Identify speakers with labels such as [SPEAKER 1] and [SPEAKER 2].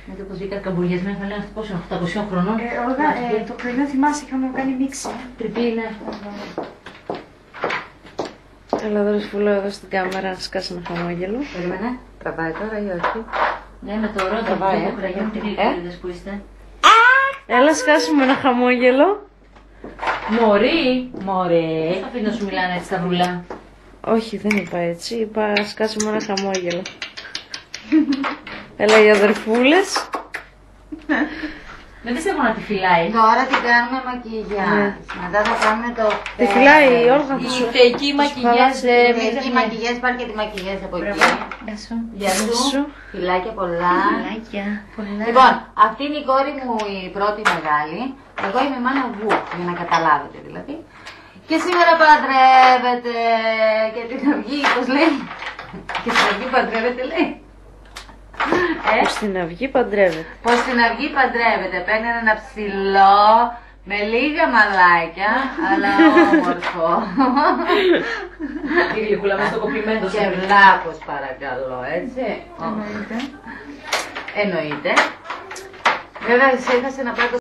[SPEAKER 1] Με το πως βγήκα καμπουριασμένα θα λέω αυτό πόσο, 800 χρονών.
[SPEAKER 2] Όλγα, το πρωινό θυμάσαι, είχαμε κάνει μίξη.
[SPEAKER 1] Τριπή είναι.
[SPEAKER 3] Έλα εδώ φουλό εδώ στην κάμερα να σκάσει ένα χαμόγελο.
[SPEAKER 1] Περίμενε.
[SPEAKER 3] Τραβάει τώρα ή όχι?
[SPEAKER 1] Ναι, με το ρότα που κραγιόν, τι γλυκούλιδες που είστε.
[SPEAKER 3] Έλα σκάσουμε ένα χαμόγελο.
[SPEAKER 1] Μωρή, μωρέ. Θα αφήνω να σου μιλάνε έτσι τα βρουλά.
[SPEAKER 3] Όχι, δεν είπα έτσι. Είπα σκάσουμε ένα χαμόγελο. Έλα οι αδερφούλες.
[SPEAKER 1] Δεν πιστεύω να τη φυλάει.
[SPEAKER 4] Τώρα την κάνουμε μακιγιάζ. Μετά θα κάνουμε το.
[SPEAKER 3] Τη φυλάει η Όλγα.
[SPEAKER 1] Η θεϊκή μακιγιάζ.
[SPEAKER 4] Εκεί μακιγιάζ, πάρει και τη μακιγιάζ από εκεί.
[SPEAKER 1] Γεια σου.
[SPEAKER 4] Γεια σου. Φιλάκια πολλά.
[SPEAKER 1] Φιλάκια.
[SPEAKER 4] Λοιπόν, αυτή είναι η κόρη μου η πρώτη μεγάλη. Εγώ είμαι η μάνα Βου, για να καταλάβετε δηλαδή. Και σήμερα παντρεύεται. Και την αυγή, πώς λέει. Και στην αυγή παντρεύεται, λέει.
[SPEAKER 3] Πως στην αυγή παντρεύεται.
[SPEAKER 4] Πως στην αυγή παντρεύεται. Παίρνει ένα ψηλό, με λίγα μαλάκια, αλλά όμορφο.
[SPEAKER 1] Η γλυκούλα μας το κοπλιμέντο.
[SPEAKER 4] Και βλάκος παρακαλώ, έτσι.
[SPEAKER 2] Εννοείται.
[SPEAKER 4] Εννοείται. Βέβαια, εσύ έχασε να πάρει το